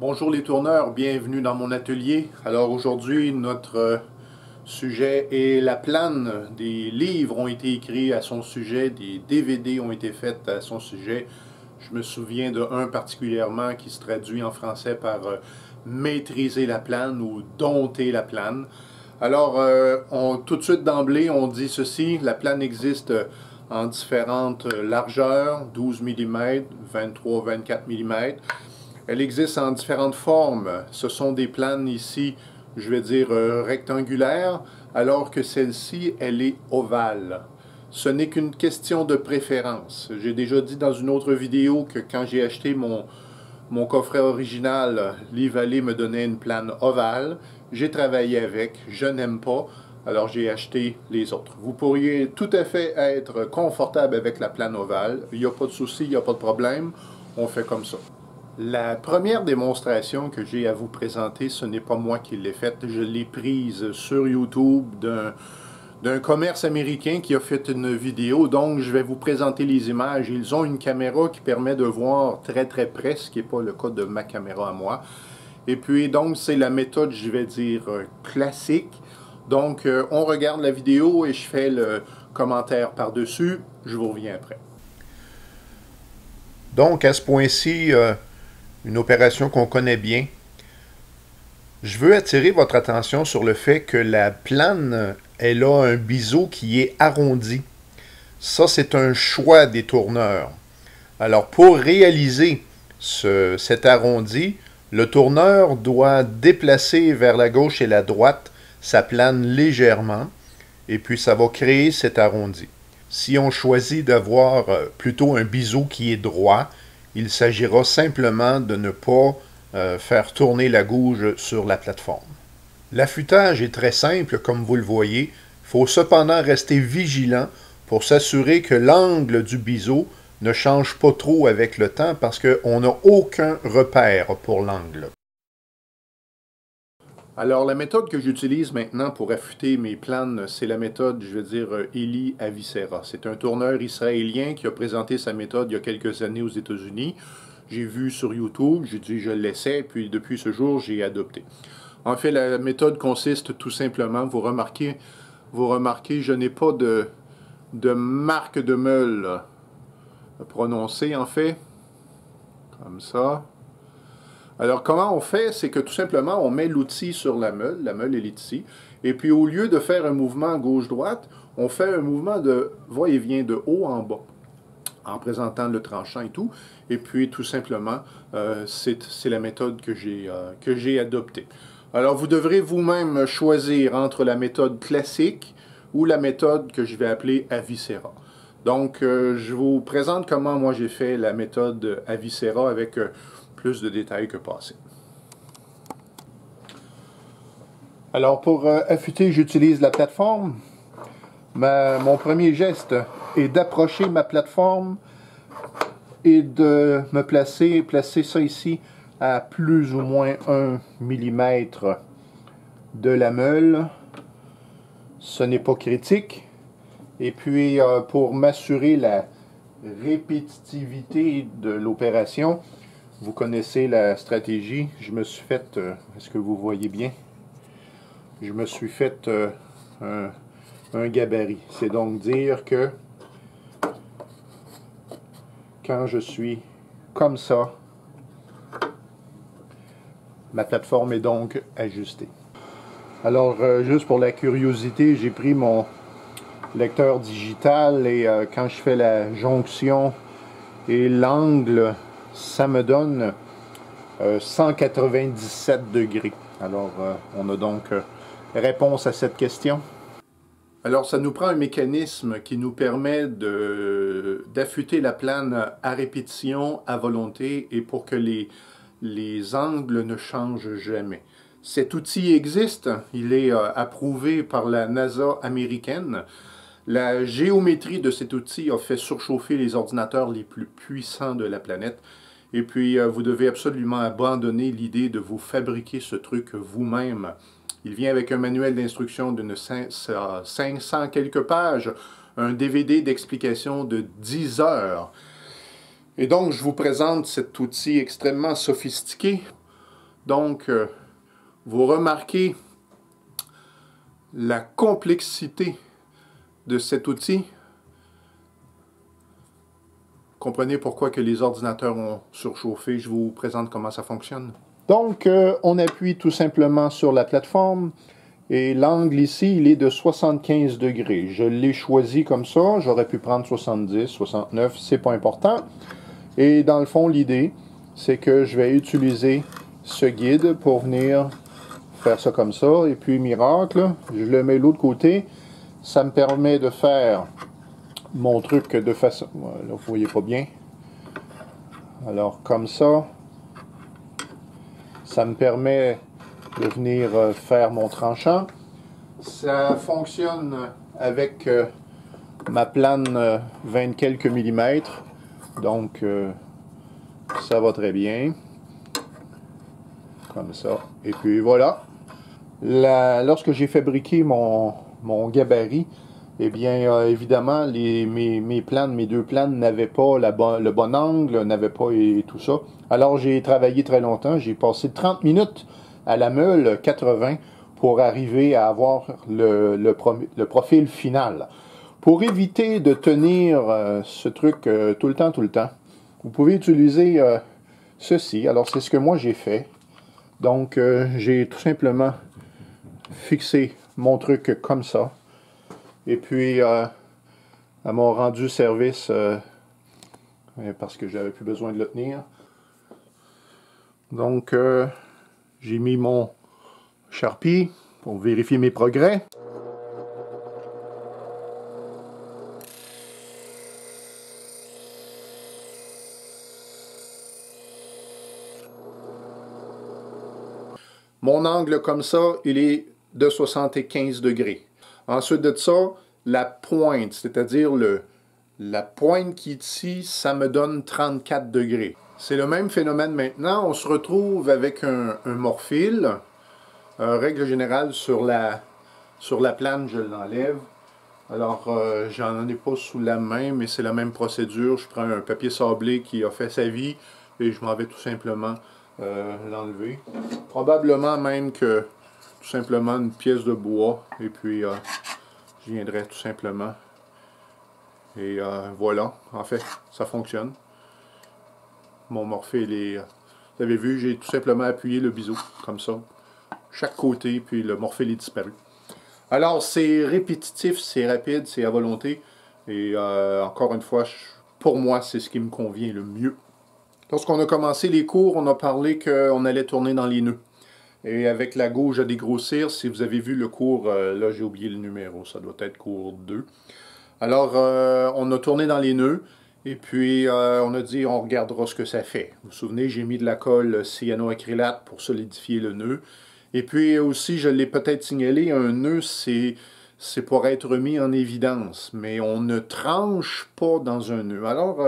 Bonjour les tourneurs, bienvenue dans mon atelier. Alors aujourd'hui, notre sujet est la plane. Des livres ont été écrits à son sujet, des DVD ont été faits à son sujet. Je me souviens d'un particulièrement qui se traduit en français par maîtriser la plane ou dompter la plane. Alors, tout de suite d'emblée, on dit ceci, la plane existe en différentes largeurs, 12 mm, 23, 24 mm. Elle existe en différentes formes. Ce sont des planes ici, je vais dire rectangulaires, alors que celle-ci, elle est ovale. Ce n'est qu'une question de préférence. J'ai déjà dit dans une autre vidéo que quand j'ai acheté mon coffret original, Lee Vallée me donnait une plane ovale. J'ai travaillé avec, je n'aime pas, alors j'ai acheté les autres. Vous pourriez tout à fait être confortable avec la plane ovale. Il n'y a pas de souci, il n'y a pas de problème. On fait comme ça. La première démonstration que j'ai à vous présenter, ce n'est pas moi qui l'ai faite. Je l'ai prise sur YouTube d'un commerce américain qui a fait une vidéo. Donc, je vais vous présenter les images. Ils ont une caméra qui permet de voir très très près, ce qui n'est pas le cas de ma caméra à moi. Et puis, donc, c'est la méthode, je vais dire, classique. Donc, on regarde la vidéo et je fais le commentaire par-dessus. Je vous reviens après. Donc, à ce point-ci, une opération qu'on connaît bien. Je veux attirer votre attention sur le fait que la plane, elle a un biseau qui est arrondi. Ça, c'est un choix des tourneurs. Alors, pour réaliser cet arrondi, le tourneur doit déplacer vers la gauche et la droite sa plane légèrement, et puis ça va créer cet arrondi. Si on choisit d'avoir plutôt un biseau qui est droit, il s'agira simplement de ne pas faire tourner la gouge sur la plateforme. L'affûtage est très simple, comme vous le voyez. Il faut cependant rester vigilant pour s'assurer que l'angle du biseau ne change pas trop avec le temps parce qu'on n'a aucun repère pour l'angle. Alors, la méthode que j'utilise maintenant pour affûter mes planes, c'est la méthode, je vais dire, Eli Avicera. C'est un tourneur israélien qui a présenté sa méthode il y a quelques années aux États-Unis. J'ai vu sur YouTube, j'ai dit je l'essaie, puis depuis ce jour, j'ai adopté. En fait, la méthode consiste tout simplement, vous remarquez, je n'ai pas de marque de meule prononcée, en fait, comme ça. Alors, comment on fait? C'est que tout simplement, on met l'outil sur la meule elle est ici, et puis au lieu de faire un mouvement gauche-droite, on fait un mouvement de va-et-vient de haut en bas, en présentant le tranchant et tout, et puis tout simplement, c'est la méthode que j'ai adoptée. Alors, vous devrez vous-même choisir entre la méthode classique ou la méthode que je vais appeler Avicera. Donc, je vous présente comment moi j'ai fait la méthode Avicera avec plus de détails que passé. Alors pour affûter, j'utilise la plateforme. Mon premier geste est d'approcher ma plateforme et de me placer ça ici à plus ou moins 1 mm de la meule. Ce n'est pas critique. Et puis pour m'assurer la répétitivité de l'opération, vous connaissez la stratégie. Je me suis fait, est-ce que vous voyez bien? Je me suis fait un gabarit. C'est donc dire que quand je suis comme ça, ma plateforme est donc ajustée. Alors, juste pour la curiosité, j'ai pris mon lecteur digital et quand je fais la jonction et l'angle, ça me donne 197 degrés. Alors, on a donc réponse à cette question. Alors, ça nous prend un mécanisme qui nous permet d'affûter la plane à répétition, à volonté, et pour que les angles ne changent jamais. Cet outil existe, il est approuvé par la NASA américaine. La géométrie de cet outil a fait surchauffer les ordinateurs les plus puissants de la planète. Et puis, vous devez absolument abandonner l'idée de vous fabriquer ce truc vous-même. Il vient avec un manuel d'instruction d'une 500 quelques pages, un DVD d'explication de 10 heures. Et donc, je vous présente cet outil extrêmement sophistiqué Donc, vous remarquez la complexité de cet outil. Comprenez pourquoi que les ordinateurs ont surchauffé. Je vous présente comment ça fonctionne. Donc, on appuie tout simplement sur la plateforme et l'angle ici, il est de 75 degrés. Je l'ai choisi comme ça. J'aurais pu prendre 70, 69, c'est pas important. Et dans le fond, l'idée, c'est que je vais utiliser ce guide pour venir faire ça comme ça. Et puis, miracle, je le mets de l'autre côté. Ça me permet de faire mon truc de façon... Là, vous voyez pas bien. Alors, comme ça, ça me permet de venir faire mon tranchant. Ça fonctionne avec ma plane 20 quelques millimètres. Donc, ça va très bien. Comme ça. Et puis, voilà. Lorsque j'ai fabriqué mon gabarit, eh bien, évidemment, mes deux planes n'avaient pas le bon angle, n'avaient pas et tout ça. Alors, j'ai travaillé très longtemps. J'ai passé 30 minutes à la meule 80 pour arriver à avoir le profil final. Pour éviter de tenir ce truc tout le temps, vous pouvez utiliser ceci. Alors, c'est ce que moi j'ai fait. Donc, j'ai tout simplement fixé mon truc comme ça. Et puis, elle m'a rendu service parce que j'avais plus besoin de le tenir. Donc, j'ai mis mon Sharpie pour vérifier mes progrès. Mon angle comme ça, il est de 75 degrés. Ensuite de ça, la pointe, c'est-à-dire la pointe qui est ici, ça me donne 34 degrés. C'est le même phénomène maintenant. On se retrouve avec un morphile. Règle générale, sur la plane, je l'enlève. Alors, j'en ai pas sous la main, mais c'est la même procédure. Je prends un papier sablé qui a fait sa vie et je m'en vais tout simplement l'enlever. Probablement même que tout simplement une pièce de bois et puis je viendrai tout simplement et voilà, en fait ça fonctionne. Mon morphée, vous avez vu, j'ai tout simplement appuyé le biseau comme ça, chaque côté, puis le morphée est disparu. Alors c'est répétitif, c'est rapide, c'est à volonté et encore une fois, pour moi c'est ce qui me convient le mieux. Lorsqu'on a commencé les cours, on a parlé qu'on allait tourner dans les nœuds. Et avec la gauche à dégrossir, si vous avez vu le cours, là j'ai oublié le numéro, ça doit être cours 2. Alors, on a tourné dans les nœuds, et puis on a dit on regardera ce que ça fait. Vous vous souvenez, j'ai mis de la colle cyanoacrylate pour solidifier le nœud. Et puis aussi, je l'ai peut-être signalé, un nœud, c'est pour être mis en évidence, mais on ne tranche pas dans un nœud. Alors,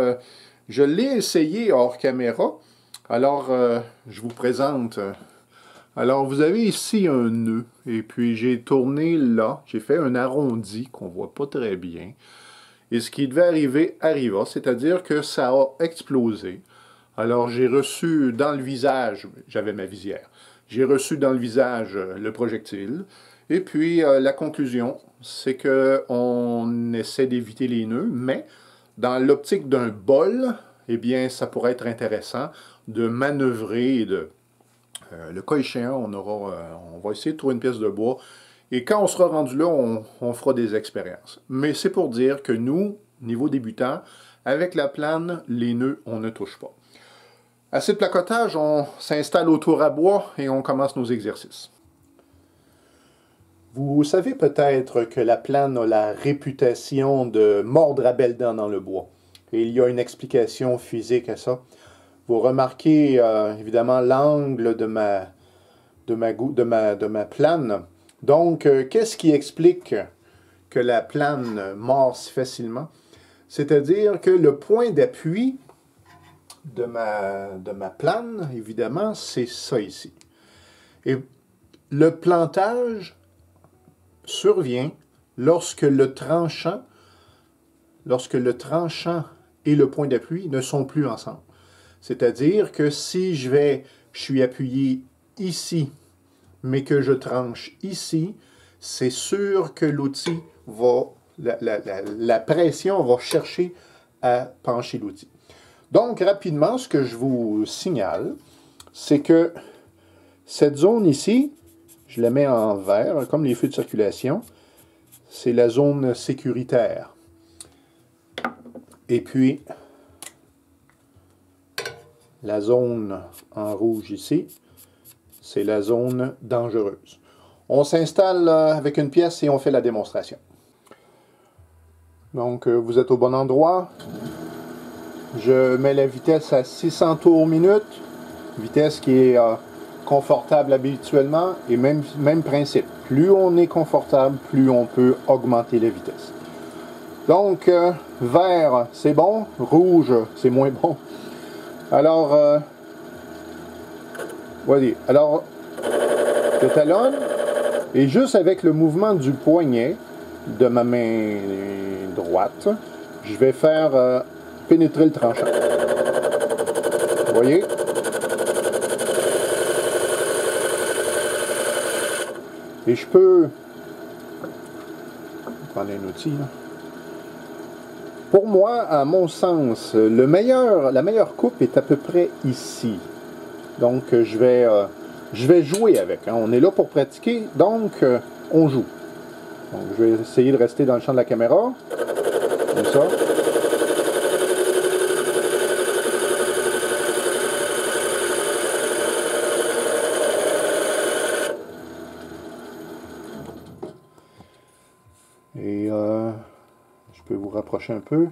je l'ai essayé hors caméra. Alors, je vous présente. Alors, vous avez ici un nœud. Et puis, j'ai tourné là. J'ai fait un arrondi qu'on ne voit pas très bien. Et ce qui devait arriver, arriva. C'est-à-dire que ça a explosé. Alors, j'ai reçu dans le visage, j'avais ma visière, j'ai reçu dans le visage le projectile. Et puis, la conclusion, c'est qu'on essaie d'éviter les nœuds, mais dans l'optique d'un bol, eh bien, ça pourrait être intéressant de manœuvrer et de... le cas échéant, on va essayer de trouver une pièce de bois. Et quand on sera rendu là, on fera des expériences. Mais c'est pour dire que nous, niveau débutant, avec la plane, les nœuds, on ne touche pas. Assez de placotage, on s'installe autour à bois et on commence nos exercices. Vous savez peut-être que la plane a la réputation de mordre à belles dents dans le bois. Et il y a une explication physique à ça. Vous remarquez évidemment l'angle de ma plane. Donc, qu'est-ce qui explique que la plane mord si facilement? C'est-à-dire que le point d'appui de ma plane, évidemment, c'est ça ici. Et le plantage survient lorsque le tranchant et le point d'appui ne sont plus ensemble. C'est-à-dire que si je suis appuyé ici, mais que je tranche ici, c'est sûr que l'outil va, la pression va chercher à pencher l'outil. Donc, rapidement, ce que je vous signale, c'est que cette zone ici, je la mets en vert, comme les feux de circulation, c'est la zone sécuritaire. Et puis, la zone en rouge ici, c'est la zone dangereuse. On s'installe avec une pièce et on fait la démonstration. Donc, vous êtes au bon endroit. Je mets la vitesse à 600 tours minute, vitesse qui est confortable habituellement, et même principe. Plus on est confortable, plus on peut augmenter la vitesse. Donc, vert, c'est bon, rouge, c'est moins bon. Alors, voyez, alors, je talonne, et juste avec le mouvement du poignet de ma main droite, je vais faire pénétrer le tranchant. Vous voyez? Et je peux prendre un outil, là. Pour moi, à mon sens, la meilleure coupe est à peu près ici. Donc, je vais jouer avec. Hein. On est là pour pratiquer, donc on joue. Donc, je vais essayer de rester dans le champ de la caméra, comme ça. Et je peux vous rapprocher un peu.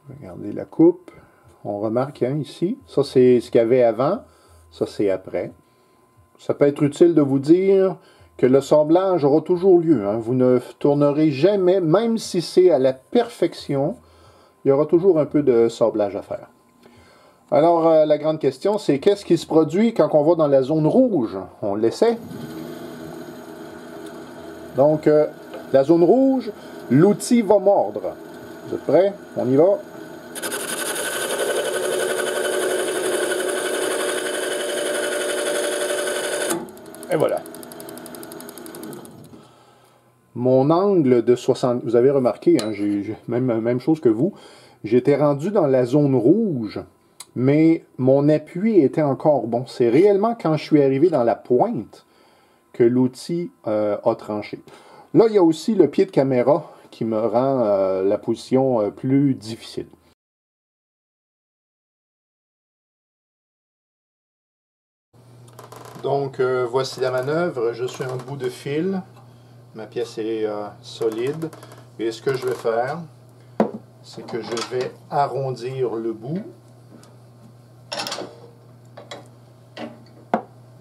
Regardez la coupe. On remarque hein, ici. Ça, c'est ce qu'il y avait avant. Ça, c'est après. Ça peut être utile de vous dire que le sablage aura toujours lieu. Hein. Vous ne tournerez jamais, même si c'est à la perfection, il y aura toujours un peu de sablage à faire. Alors, la grande question, c'est qu'est-ce qui se produit quand on va dans la zone rouge? On l'essaie. Donc, la zone rouge, l'outil va mordre. Vous êtes prêts? On y va. Et voilà. Mon angle de 60... Vous avez remarqué, hein, j'ai même chose que vous. J'étais rendu dans la zone rouge, mais mon appui était encore bon. C'est réellement quand je suis arrivé dans la pointe que l'outil a tranché. Là, il y a aussi le pied de caméra qui me rend la position plus difficile. Donc, voici la manœuvre. Je suis en bout de fil. Ma pièce est solide. Et ce que je vais faire, c'est que je vais arrondir le bout.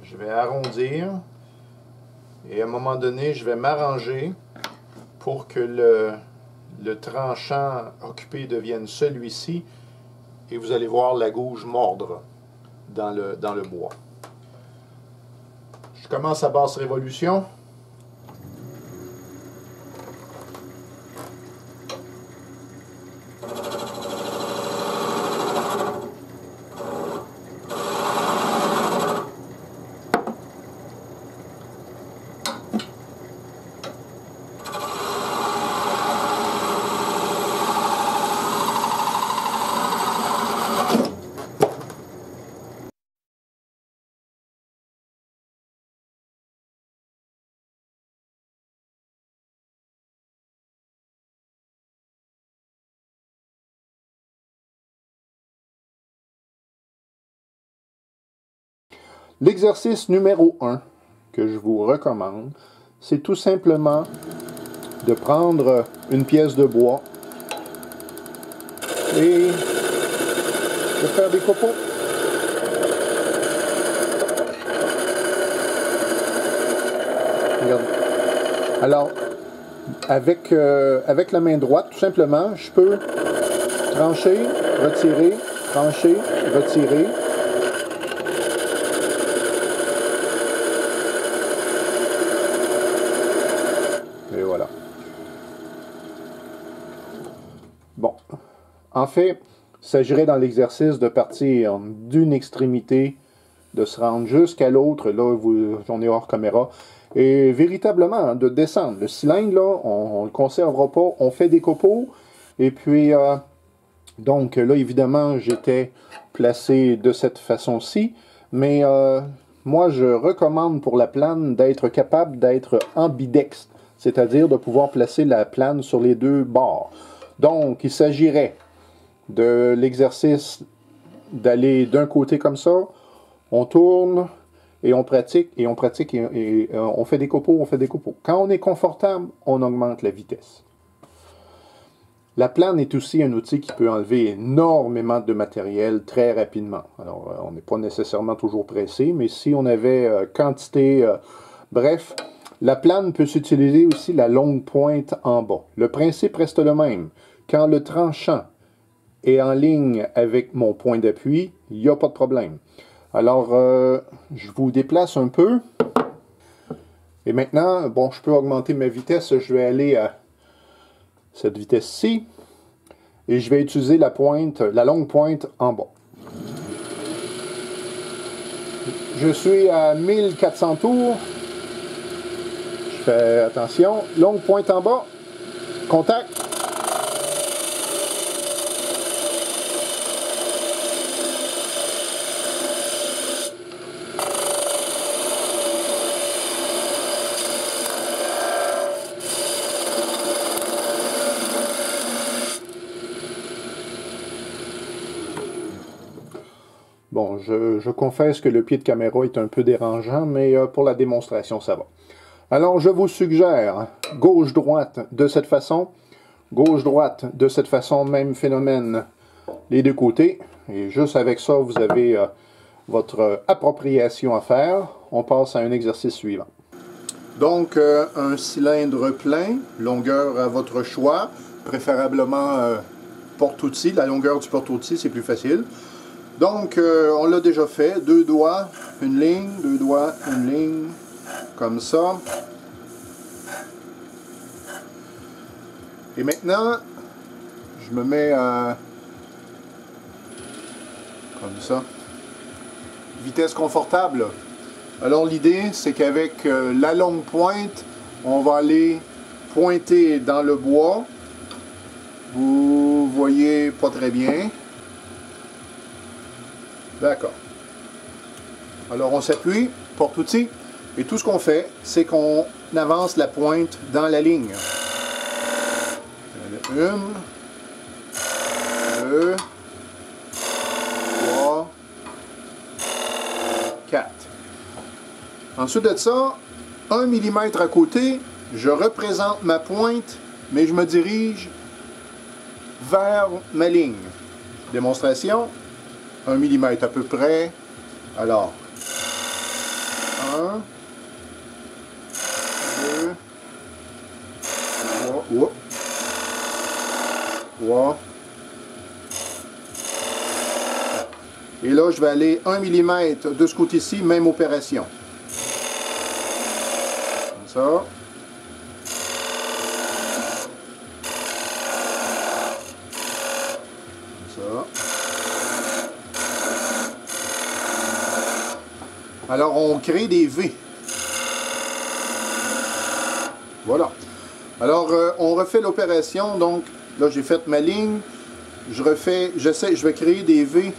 Je vais arrondir. Et à un moment donné, je vais m'arranger pour que le tranchant occupé devienne celui-ci. Et vous allez voir la gouge mordre dans le bois. Je commence à basse révolution. L'exercice numéro 1 que je vous recommande, c'est tout simplement de prendre une pièce de bois et de faire des copeaux. Regardez. Alors, avec la main droite, tout simplement, je peux trancher, retirer, trancher, retirer. Et voilà. Bon. En fait, il s'agirait dans l'exercice de partir d'une extrémité de se rendre jusqu'à l'autre, là, on est hors caméra, et véritablement, de descendre. Le cylindre, là, on ne le conservera pas, on fait des copeaux, et puis, donc là, évidemment, j'étais placé de cette façon-ci, mais moi, je recommande pour la plane d'être capable d'être ambidextre, c'est-à-dire de pouvoir placer la plane sur les deux bords. Donc, il s'agirait de l'exercice d'aller d'un côté comme ça, on tourne, et on pratique, et on pratique, et on fait des copeaux, on fait des copeaux. Quand on est confortable, on augmente la vitesse. La plane est aussi un outil qui peut enlever énormément de matériel très rapidement. Alors, on n'est pas nécessairement toujours pressé, mais si on avait quantité... bref, la plane peut s'utiliser aussi la longue pointe en bas. Le principe reste le même. Quand le tranchant est en ligne avec mon point d'appui, il n'y a pas de problème. Alors, je vous déplace un peu. Et maintenant, bon, je peux augmenter ma vitesse. Je vais aller à cette vitesse-ci. Et je vais utiliser la pointe, la longue pointe en bas. Je suis à 1400 tours. Je fais attention. Longue pointe en bas. Contact. Bon, je confesse que le pied de caméra est un peu dérangeant, mais pour la démonstration, ça va. Alors, je vous suggère gauche-droite de cette façon, gauche-droite de cette façon, même phénomène, les deux côtés. Et juste avec ça, vous avez votre appropriation à faire. On passe à un exercice suivant. Donc, un cylindre plein, longueur à votre choix, préférablement porte-outil. La longueur du porte-outil, c'est plus facile. Donc, on l'a déjà fait. Deux doigts, une ligne, deux doigts, une ligne, comme ça. Et maintenant, je me mets comme ça. Vitesse confortable. Alors, l'idée, c'est qu'avec la longue pointe, on va aller pointer dans le bois. Vous voyez pas très bien. D'accord. Alors on s'appuie, porte-outil, et tout ce qu'on fait, c'est qu'on avance la pointe dans la ligne. Une, deux, trois, quatre. Ensuite de ça, 1 mm à côté, je représente ma pointe, mais je me dirige vers ma ligne. Démonstration. 1 mm à peu près. Alors, 1, 2, 3, 3. Et là, je vais aller 1 mm de ce côté-ci, même opération. Comme ça. Alors, on crée des V. Voilà. Alors, on refait l'opération. Donc, là, j'ai fait ma ligne. Je refais, je vais créer des V.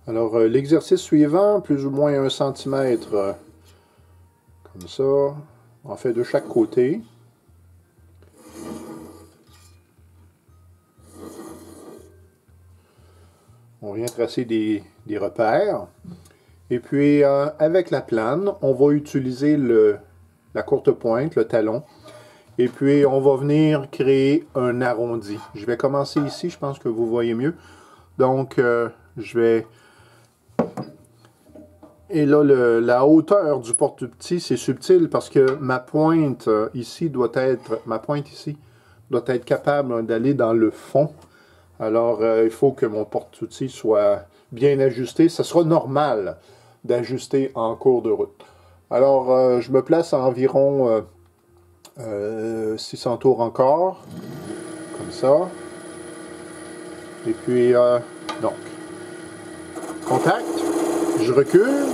Alors, l'exercice suivant, plus ou moins 1 cm, comme ça, on fait de chaque côté. On vient tracer des repères. Et puis, avec la plane, on va utiliser la courte pointe, le talon. Et puis, on va venir créer un arrondi. Je vais commencer ici, je pense que vous voyez mieux. Donc, je vais... Et là, la hauteur du porte-outil, c'est subtil parce que ma pointe ici doit être capable d'aller dans le fond. Alors, il faut que mon porte-outil soit bien ajusté. Ce sera normal d'ajuster en cours de route. Alors, je me place à environ 600 tours encore, comme ça. Et puis, donc, contact, je recule.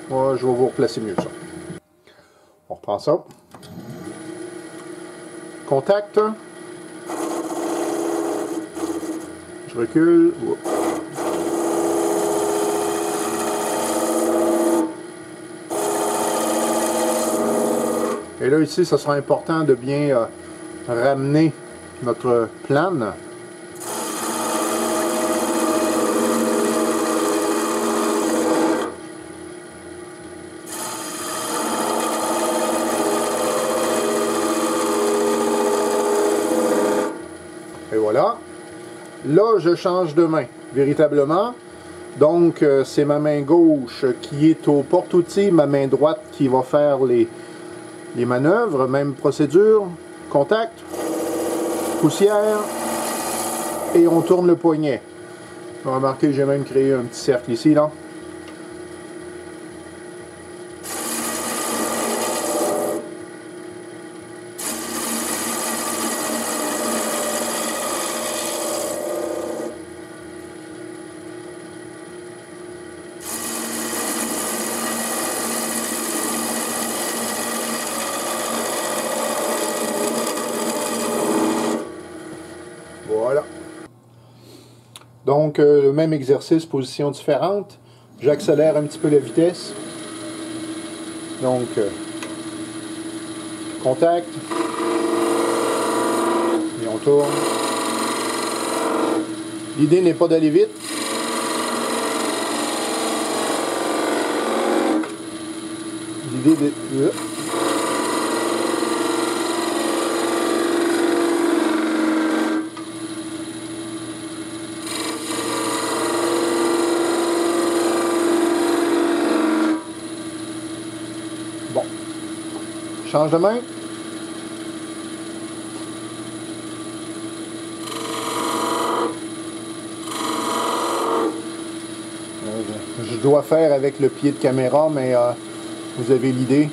Moi, je vais vous replacer mieux ça. On reprend ça. Contact. Je recule. Et là, ici, ça sera important de bien ramener notre plane. Et voilà. Là, je change de main, véritablement. Donc, c'est ma main gauche qui est au porte-outils, ma main droite qui va faire les manœuvres. Même procédure, contact, poussière, et on tourne le poignet. Remarquez, j'ai même créé un petit cercle ici, là. Voilà. Donc, le même exercice, position différente. J'accélère un petit peu la vitesse. Donc, contact. Et on tourne. L'idée n'est pas d'aller vite. L'idée de... Bon. Change de main. Je dois faire avec le pied de caméra, mais vous avez l'idée.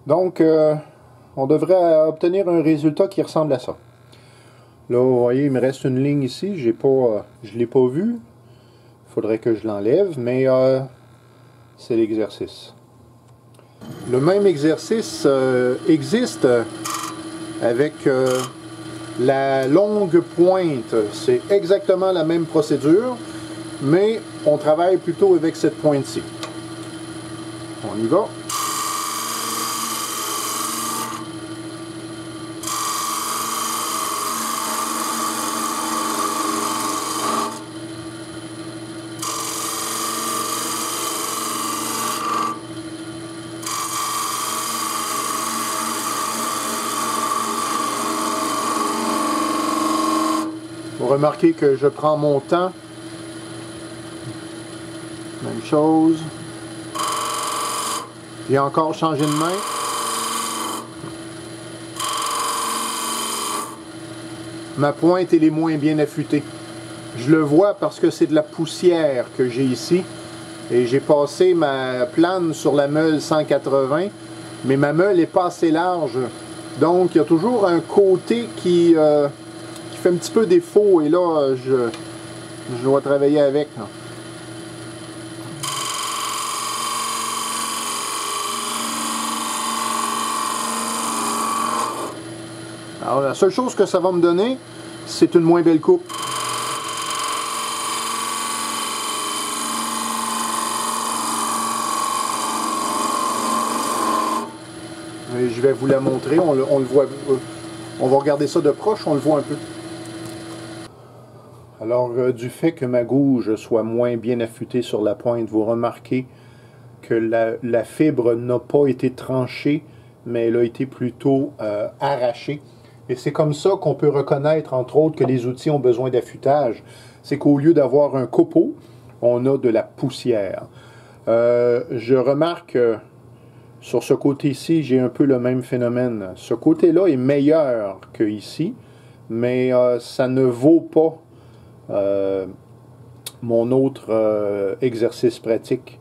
Donc, on devrait obtenir un résultat qui ressemble à ça. Là, vous voyez, il me reste une ligne ici. Je ne l'ai pas vue. Il faudrait que je l'enlève, mais c'est l'exercice. Le même exercice existe avec la longue pointe. C'est exactement la même procédure, mais on travaille plutôt avec cette pointe-ci. On y va. Vous remarquez que je prends mon temps. Même chose. J'ai encore changé de main. Ma pointe elle est moins bien affûtée. Je le vois parce que c'est de la poussière que j'ai ici. Et j'ai passé ma plane sur la meule 180. Mais ma meule n'est pas assez large. Donc il y a toujours un côté qui fait un petit peu défaut. Et là, je dois travailler avec. Là. Alors, la seule chose que ça va me donner, c'est une moins belle coupe. Et je vais vous la montrer, on le voit, on va regarder ça de proche, on le voit un peu. Alors, du fait que ma gouge soit moins bien affûtée sur la pointe, vous remarquez que la fibre n'a pas été tranchée, mais elle a été plutôt arrachée. Et c'est comme ça qu'on peut reconnaître, entre autres, que les outils ont besoin d'affûtage. C'est qu'au lieu d'avoir un copeau, on a de la poussière. Je remarque sur ce côté-ci, j'ai un peu le même phénomène. Ce côté-là est meilleur que ici, mais ça ne vaut pas mon autre exercice pratique.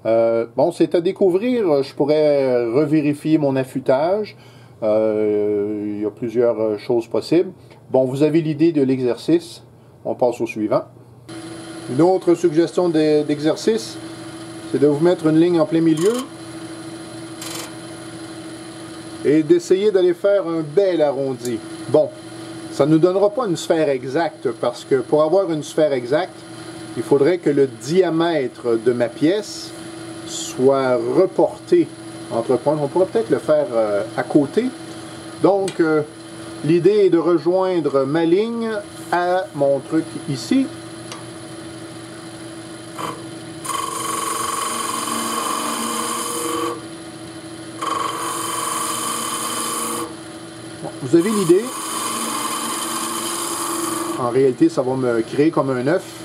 Bon, c'est à découvrir. Je pourrais revérifier mon affûtage. Il y a plusieurs choses possibles. Bon, vous avez l'idée de l'exercice. On passe au suivant. Une autre suggestion d'exercice, c'est de vous mettre une ligne en plein milieu et d'essayer d'aller faire un bel arrondi. Bon, ça ne nous donnera pas une sphère exacte parce que pour avoir une sphère exacte, il faudrait que le diamètre de ma pièce soit reporté entre points. On pourrait peut-être le faire à côté. Donc, l'idée est de rejoindre ma ligne à mon truc ici. Bon, vous avez l'idée. En réalité, ça va me créer comme un œuf.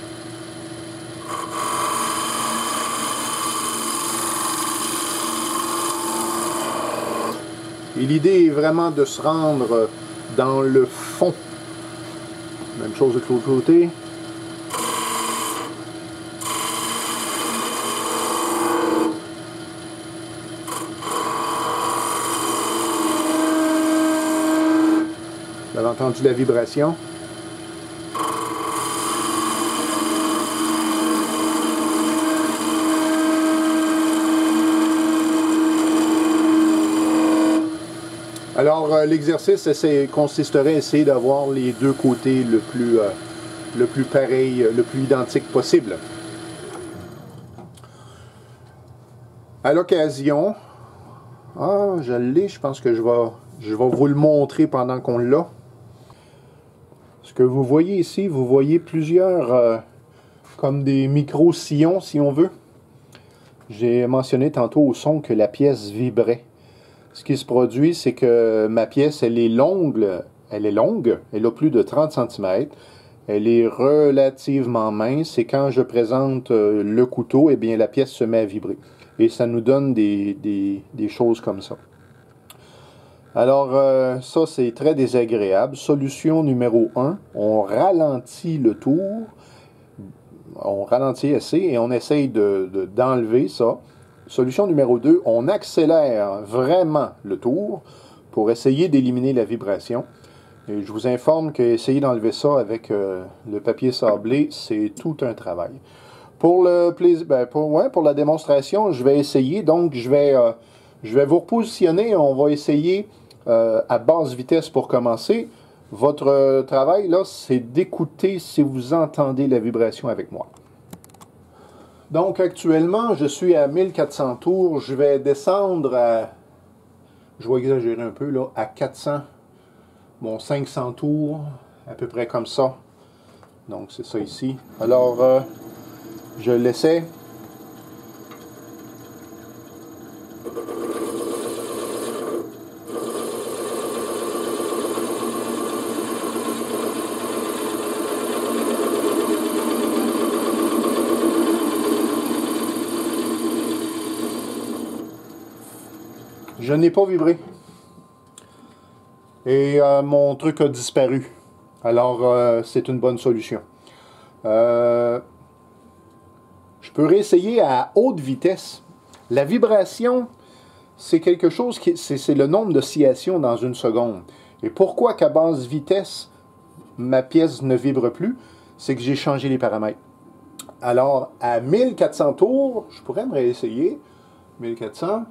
Et l'idée est vraiment de se rendre dans le fond. Même chose de l'autre côté. Vous avez entendu la vibration. Alors, l'exercice consisterait à essayer d'avoir les deux côtés le plus pareil, le plus identique possible. À l'occasion, je l'ai, je pense que je vais vous le montrer pendant qu'on l'a. Ce que vous voyez ici, vous voyez plusieurs, comme des micro-sillons, si on veut. J'ai mentionné tantôt au son que la pièce vibrait. Ce qui se produit, c'est que ma pièce, elle est longue, elle a plus de 30 cm, elle est relativement mince, et quand je présente le couteau, eh bien la pièce se met à vibrer. Et ça nous donne des choses comme ça. Alors, ça, c'est très désagréable. Solution numéro 1, on ralentit le tour, on ralentit assez, et on essaye d'enlever ça. Solution numéro 2, on accélère vraiment le tour pour essayer d'éliminer la vibration. Et je vous informe qu'essayer d'enlever ça avec le papier sablé, c'est tout un travail. Pour le plaisir, pour la démonstration, je vais essayer. Donc, je vais vous repositionner. On va essayer à basse vitesse pour commencer. Votre travail, là, c'est d'écouter si vous entendez la vibration avec moi. Donc, actuellement, je suis à 1400 tours. Je vais descendre à, je vais exagérer un peu, là, à 400, bon, 500 tours, à peu près comme ça. Donc, c'est ça ici. Alors, je l'essaie. Je n'ai pas vibré. Et mon truc a disparu. Alors, c'est une bonne solution. Je peux réessayer à haute vitesse. La vibration, c'est quelque chose qui... C'est le nombre d'oscillations dans une seconde. Et pourquoi qu'à basse vitesse, ma pièce ne vibre plus? C'est que j'ai changé les paramètres. Alors, à 1400 tours, je pourrais me réessayer. 1400...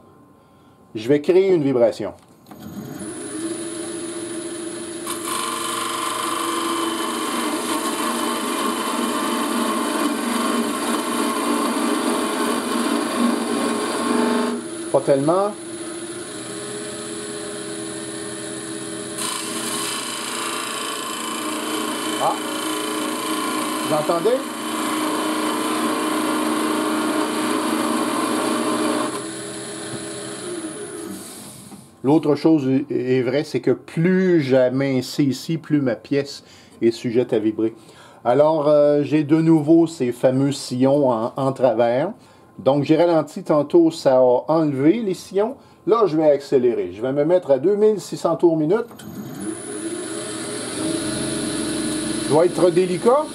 Je vais créer une vibration. Pas tellement. Ah! Vous entendez? L'autre chose est vraie, c'est que plus j'amincis ici, plus ma pièce est sujette à vibrer. Alors, j'ai de nouveau ces fameux sillons en travers. Donc, j'ai ralenti tantôt, ça a enlevé les sillons. Là, je vais accélérer. Je vais me mettre à 2600 tours minute. Je dois être délicat.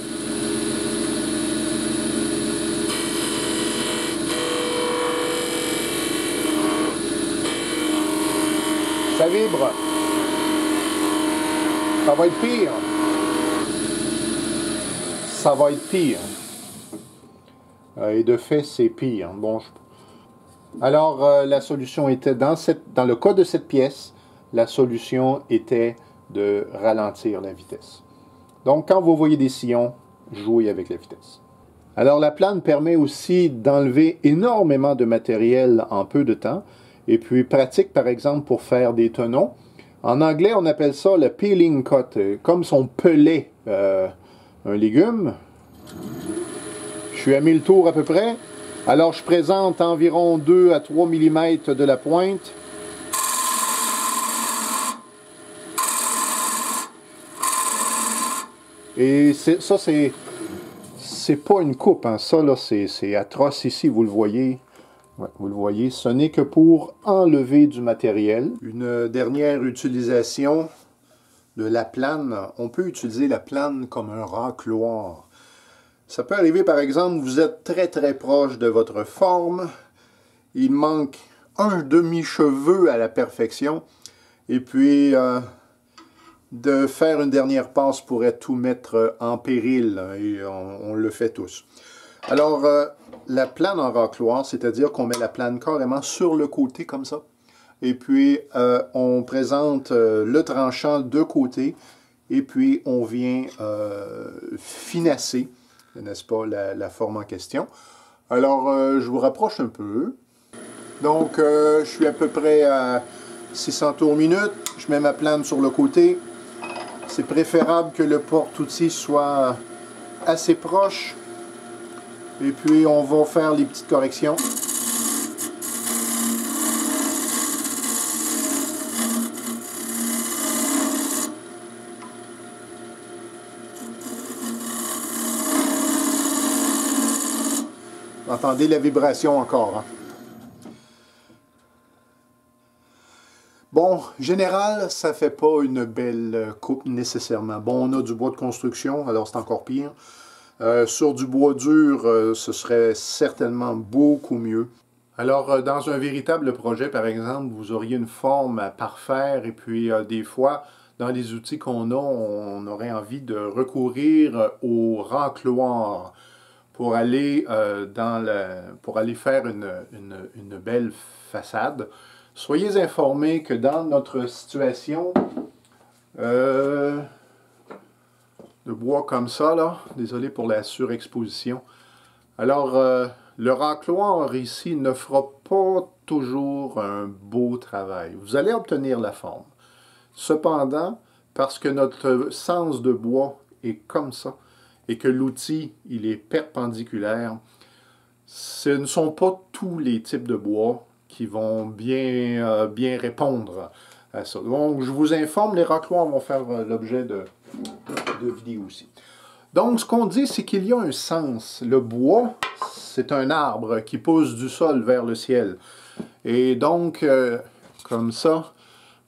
Ça vibre. Ça va être pire. Ça va être pire. Et de fait, c'est pire. Bon, alors, la solution était, dans le cas de cette pièce, la solution était de ralentir la vitesse. Donc, quand vous voyez des sillons, jouez avec la vitesse. Alors, la plane permet aussi d'enlever énormément de matériel en peu de temps, et puis pratique, par exemple, pour faire des tenons. En anglais, on appelle ça le peeling cut, comme si on pelait un légume. Je suis à 1000 tours à peu près. Alors, je présente environ 2 à 3 mm de la pointe. Et ça, c'est pas une coupe. Hein. Ça, là, c'est atroce ici, vous le voyez. Ouais, vous le voyez, ce n'est que pour enlever du matériel. Une dernière utilisation de la plane. On peut utiliser la plane comme un racloir. Ça peut arriver, par exemple, vous êtes très très proche de votre forme. Il manque un demi-cheveu à la perfection. Et puis, de faire une dernière passe pourrait tout mettre en péril. Et on le fait tous. Alors, la plane en racloir, c'est-à-dire qu'on met la plane carrément sur le côté comme ça. Et puis, on présente le tranchant de côté. Et puis, on vient finasser, n'est-ce pas, la forme en question. Alors, je vous rapproche un peu. Donc, je suis à peu près à 600 tours minute. Je mets ma plane sur le côté. C'est préférable que le porte-outil soit assez proche. Et puis, on va faire les petites corrections. Vous entendez la vibration encore. Hein? Bon, général, ça fait pas une belle coupe nécessairement. Bon, on a du bois de construction, alors c'est encore pire. Sur du bois dur, ce serait certainement beaucoup mieux. Alors, dans un véritable projet, par exemple, vous auriez une forme à parfaire et puis des fois, dans les outils qu'on a, on aurait envie de recourir au racloir pour aller, pour aller faire une belle façade. Soyez informés que dans notre situation, de bois comme ça, là. Désolé pour la surexposition. Alors, le racloir ici ne fera pas toujours un beau travail. Vous allez obtenir la forme. Cependant, parce que notre sens de bois est comme ça, et que l'outil, il est perpendiculaire, ce ne sont pas tous les types de bois qui vont bien répondre à ça. Donc, je vous informe, les racloirs vont faire l'objet de vidéos aussi. Donc, ce qu'on dit, c'est qu'il y a un sens. Le bois, c'est un arbre qui pousse du sol vers le ciel. Et donc, comme ça,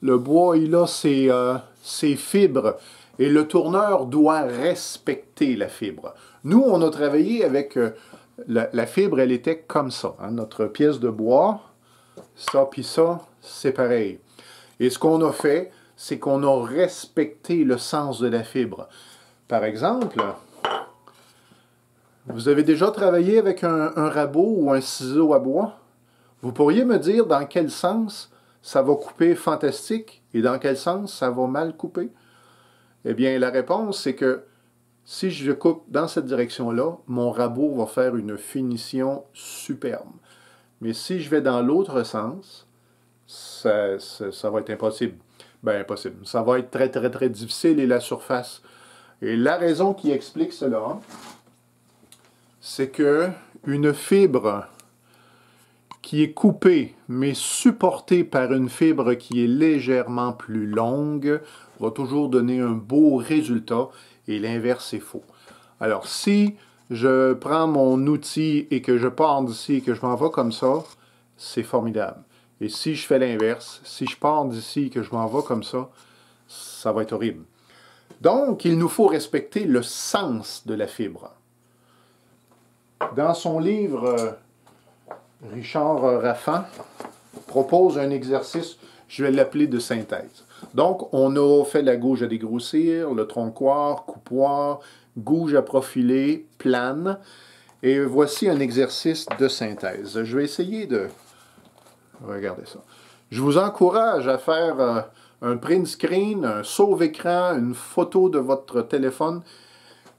le bois, il a ses fibres. Et le tourneur doit respecter la fibre. Nous, on a travaillé avec la fibre, elle était comme ça. Hein, notre pièce de bois, ça puis ça, c'est pareil. Et ce qu'on a fait, c'est qu'on a respecté le sens de la fibre. Par exemple, vous avez déjà travaillé avec un rabot ou un ciseau à bois? Vous pourriez me dire dans quel sens ça va couper fantastique et dans quel sens ça va mal couper? Eh bien, la réponse, c'est que si je coupe dans cette direction-là, mon rabot va faire une finition superbe. Mais si je vais dans l'autre sens, ça va être impossible. Ben, impossible. Ça va être très, très, très difficile et la surface. Et la raison qui explique cela, c'est que une fibre qui est coupé, mais supporté par une fibre qui est légèrement plus longue, va toujours donner un beau résultat, et l'inverse est faux. Alors, si je prends mon outil et que je pars d'ici et que je m'en vais comme ça, c'est formidable. Et si je fais l'inverse, si je pars d'ici et que je m'en vais comme ça va être horrible. Donc, il nous faut respecter le sens de la fibre. Dans son livre, Richard Raffan propose un exercice, je vais l'appeler de synthèse. Donc, on a fait la gouge à dégrossir, le troncoir, coupoir, gouge à profiler, plane. Et voici un exercice de synthèse. Je vais essayer de... Regardez ça. Je vous encourage à faire un print screen, un sauve-écran, une photo de votre téléphone.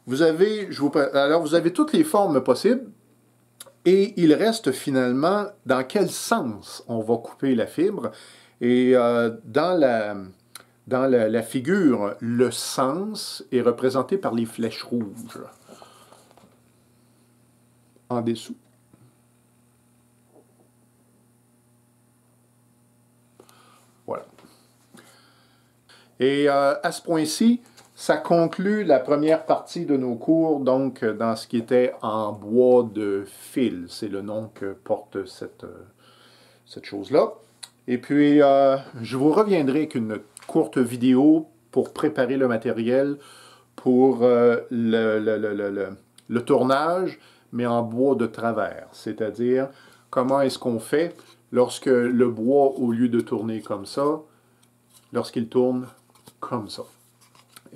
Vous avez toutes les formes possibles. Et il reste finalement dans quel sens on va couper la fibre. Et dans la figure, le sens est représenté par les flèches rouges. En dessous. Voilà. Et à ce point-ci, ça conclut la première partie de nos cours, donc dans ce qui était en bois de fil. C'est le nom que porte cette chose-là. Et puis, je vous reviendrai avec une courte vidéo pour préparer le matériel pour le tournage, mais en bois de travers. C'est-à-dire, comment est-ce qu'on fait lorsque le bois, au lieu de tourner comme ça, lorsqu'il tourne comme ça.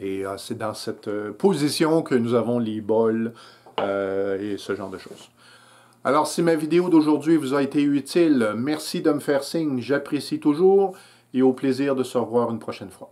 Et c'est dans cette position que nous avons les bols et ce genre de choses. Alors, si ma vidéo d'aujourd'hui vous a été utile, merci de me faire signe, j'apprécie toujours et au plaisir de se revoir une prochaine fois.